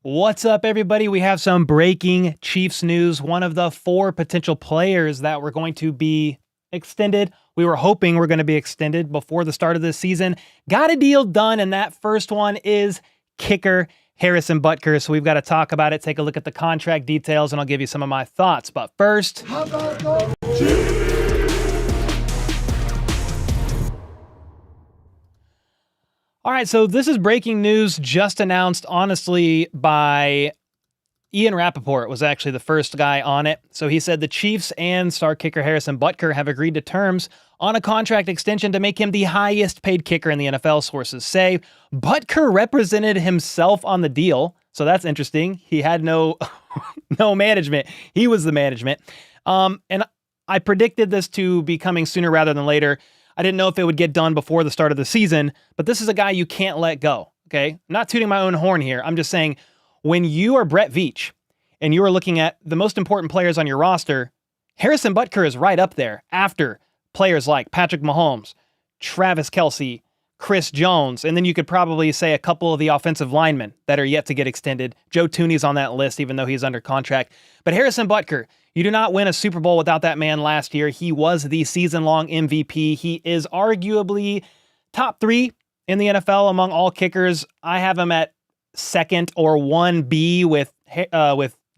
What's up, everybody? We have some breaking Chiefs news. One of the 4 potential players that were going to be extended, we were hoping were going to be extended before the start of the season, got a deal done, and that first one is kicker Harrison Butker. So we've got to talk about it, take a look at the contract details, and I'll give you some of my thoughts. But first, how about the Chiefs? All right, so this is breaking news just announced, honestly, by Ian Rappaport was actually the first guy on it. So he said the Chiefs and star kicker Harrison Butker have agreed to terms on a contract extension to make him the highest paid kicker in the NFL, sources say. Butker represented himself on the deal, so that's interesting. He had no management. He was the management. And I predicted this to be coming sooner rather than later. I didn't know if it would get done before the start of the season, but this is a guy you can't let go, okay? I'm not tooting my own horn here. I'm just saying when you are Brett Veach and you are looking at the most important players on your roster, Harrison Butker is right up there after players like Patrick Mahomes, Travis Kelce, Chris Jones, and then you could probably say a couple of the offensive linemen that are yet to get extended. Joe Thuney's on that list, even though he's under contract. But Harrison Butker, you do not win a Super Bowl without that man last year. He was the season-long MVP. He is arguably top 3 in the NFL among all kickers. I have him at second or 1B with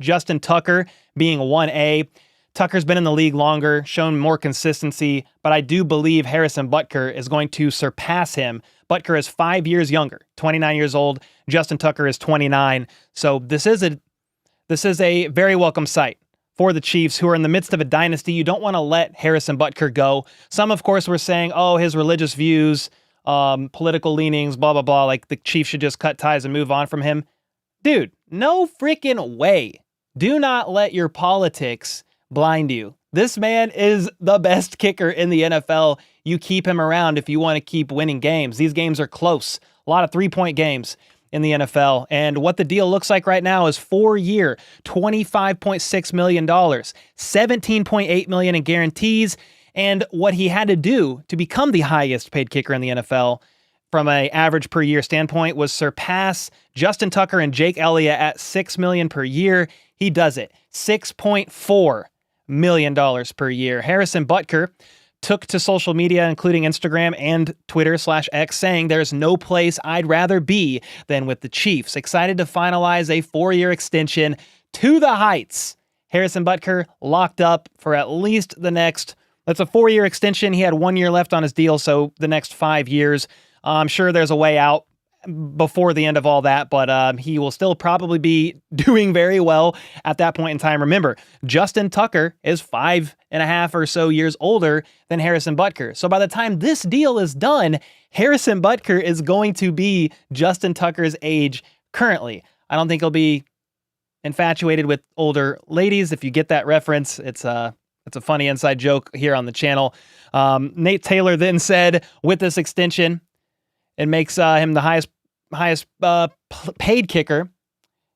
Justin Tucker being 1A. Tucker's been in the league longer, shown more consistency, but I do believe Harrison Butker is going to surpass him. Butker is 5 years younger, 29 years old. Justin Tucker is 29. So this is a very welcome sight for the Chiefs, who are in the midst of a dynasty. You don't want to let Harrison Butker go. Some, of course, were saying, oh, his religious views, political leanings, blah, blah, blah, like the Chiefs should just cut ties and move on from him. Dude, no freaking way. Do not let your politics blind you. This man is the best kicker in the NFL. You keep him around if you want to keep winning games. These games are close. A lot of 3-point games in the NFL. And what the deal looks like right now is 4-year, $25.6 million, $17.8 million in guarantees. And what he had to do to become the highest paid kicker in the NFL from an average per year standpoint was surpass Justin Tucker and Jake Elliott at $6 million per year. He does it. $6.4 million per year. Harrison Butker took to social media, including Instagram and Twitter/X, saying there's no place I'd rather be than with the Chiefs. Excited to finalize a 4-year extension to the heights. Harrison Butker locked up for at least the next, that's a 4-year extension. He had 1 year left on his deal, so the next 5 years. I'm sure there's a way out before the end of all that, but he will still probably be doing very well at that point in time. Remember, Justin Tucker is 5.5 or so years older than Harrison Butker. So by the time this deal is done, Harrison Butker is going to be Justin Tucker's age currently. I don't think he'll be infatuated with older ladies. If you get that reference, it's a funny inside joke here on the channel. Nate Taylor then said, with this extension, it makes him the highest paid kicker.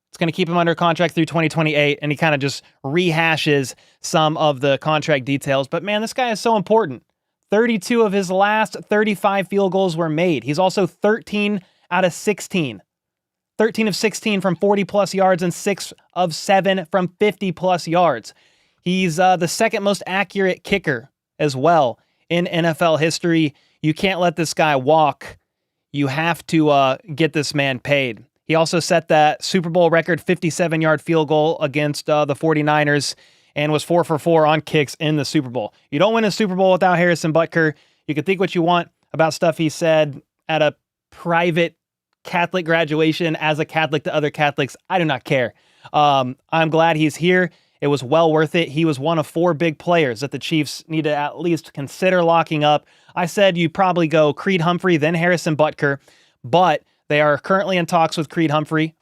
It's going to keep him under contract through 2028, and he kind of just rehashes some of the contract details. But man, this guy is so important. 32 of his last 35 field goals were made. He's also 13 out of 16. 13 of 16 from 40-plus yards and 6 of 7 from 50-plus yards. He's the second most accurate kicker as well in NFL history. You can't let this guy walk. You have to get this man paid. He also set that Super Bowl record 57-yard field goal against the 49ers and was 4 for 4 on kicks in the Super Bowl. You don't win a Super Bowl without Harrison Butker. You can think what you want about stuff he said at a private Catholic graduation as a Catholic to other Catholics. I do not care. I'm glad he's here. It was well worth it. He was one of 4 big players that the Chiefs need to at least consider locking up. I said you probably go Creed Humphrey, then Harrison Butker, but they are currently in talks with Creed Humphrey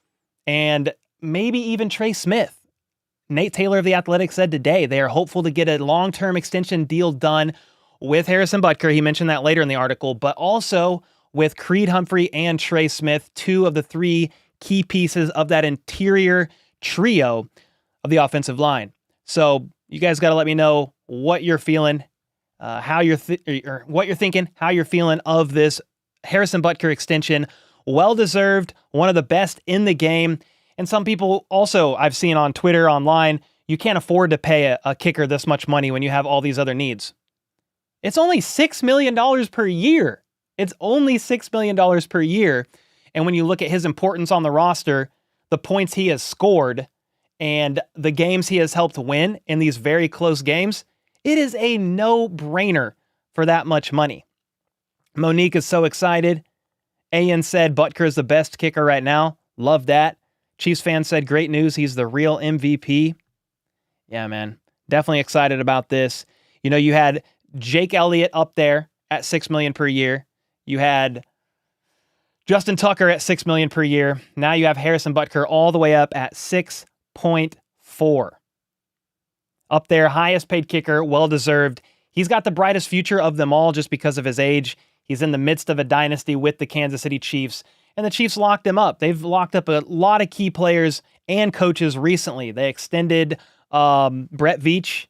and maybe even Trey Smith. Nate Taylor of The Athletic said today they are hopeful to get a long-term extension deal done with Harrison Butker. He mentioned that later in the article, but also with Creed Humphrey and Trey Smith, 2 of the 3 key pieces of that interior trio of the offensive line. So you guys got to let me know what you're feeling, what you're thinking, how you're feeling of this Harrison Butker extension. Well-deserved, one of the best in the game. And some people also I've seen on Twitter, online, you can't afford to pay a kicker this much money when you have all these other needs. It's only $6 million per year. It's only $6 million per year. And when you look at his importance on the roster, the points he has scored, and the games he has helped win in these very close games, it is a no-brainer for that much money. Monique is so excited. Ayan said Butker is the best kicker right now. Love that. Chiefs fan said, great news. He's the real MVP. Yeah, man. Definitely excited about this. You know, you had Jake Elliott up there at $6 million per year. You had Justin Tucker at $6 million per year. Now you have Harrison Butker all the way up at 6.4. Up there, highest paid kicker, well-deserved. He's got the brightest future of them all just because of his age. He's in the midst of a dynasty with the Kansas City Chiefs, and the Chiefs locked him up. They've locked up a lot of key players and coaches recently. They extended Brett Veach,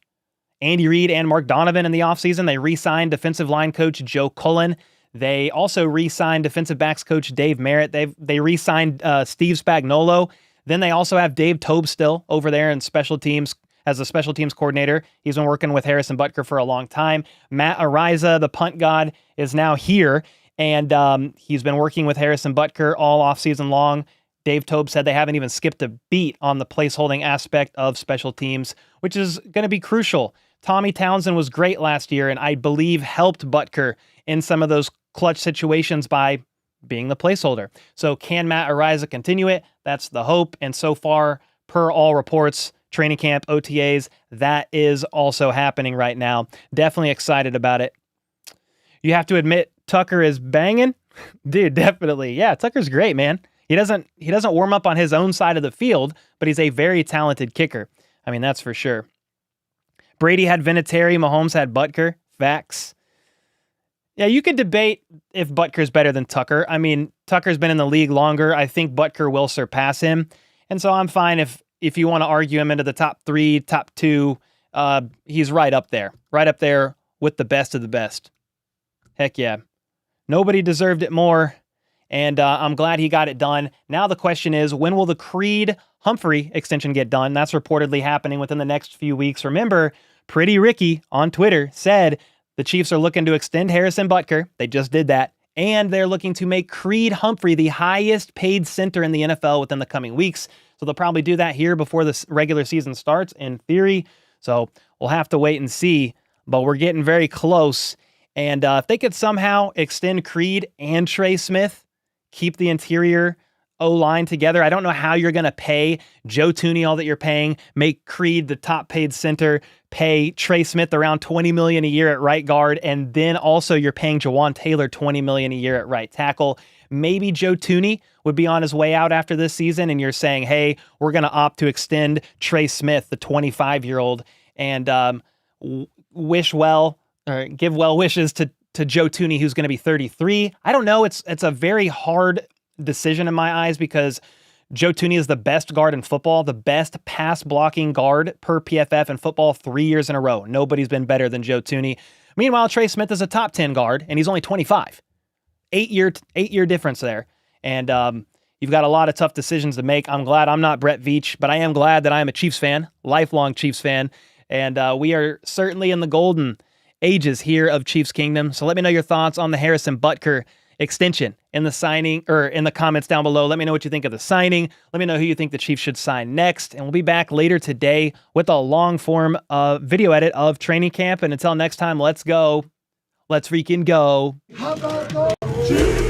Andy Reid, and Mark Donovan in the offseason. They re-signed defensive line coach Joe Cullen. They also re-signed defensive backs coach Dave Merritt. They re-signed Steve Spagnuolo. Then they also have Dave Tobe still over there in special teams as a special teams coordinator. He's been working with Harrison Butker for a long time. Matt Ariza, the punt god, is now here, and he's been working with Harrison Butker all offseason long. Dave Tobe said they haven't even skipped a beat on the place-holding aspect of special teams, which is going to be crucial. Tommy Townsend was great last year, and I believe helped Butker in some of those clutch situations by being the placeholder. So can Matt Ariza continue it? That's the hope, and so far, per all reports, training camp, OTAs, that is also happening right now. Definitely excited about it. You have to admit, Tucker is banging. Dude, definitely. Yeah, Tucker's great, man. He doesn't warm up on his own side of the field, but he's a very talented kicker. I mean, that's for sure. Brady had Vinatieri, Mahomes had Butker. Facts. Yeah, you could debate if Butker's better than Tucker. I mean, Tucker's been in the league longer. I think Butker will surpass him. And so I'm fine if you want to argue him into the top 3, top 2, he's right up there with the best of the best. Heck yeah. Nobody deserved it more, and I'm glad he got it done. Now the question is, when will the Creed Humphrey extension get done? That's reportedly happening within the next few weeks. Remember, Pretty Ricky on Twitter said the Chiefs are looking to extend Harrison Butker. They just did that. And they're looking to make Creed Humphrey the highest paid center in the NFL within the coming weeks. So they'll probably do that here before the regular season starts, in theory. So we'll have to wait and see. But we're getting very close. And if they could somehow extend Creed and Trey Smith, keep the interior O-line together, I don't know how you're going to pay Joe Thuney all that you're paying, make Creed the top paid center, pay Trey Smith around $20 million a year at right guard, and then also you're paying Jawan Taylor $20 million a year at right tackle. Maybe Joe Thuney would be on his way out after this season, and you're saying, hey, we're going to opt to extend Trey Smith, the 25-year-old, and wish well, or give well wishes to Joe Thuney, who's going to be 33. I don't know. It's a very hard decision in my eyes because Joe Thuney is the best guard in football, the best pass blocking guard per PFF in football 3 years in a row. Nobody's been better than Joe Thuney. Meanwhile, Trey Smith is a top 10 guard, and he's only 25. 8-year difference there. And you've got a lot of tough decisions to make. I'm glad I'm not Brett Veach, but I am glad that I am a Chiefs fan, lifelong Chiefs fan. And we are certainly in the golden ages here of Chiefs Kingdom. So let me know your thoughts on the Harrison Butker extension in the signing, or in the comments down below. Let me know what you think of the signing. Let me know who you think the Chiefs should sign next. And we'll be back later today with a long form video edit of training camp. And until next time, let's go. Let's freaking go. How about those Chiefs?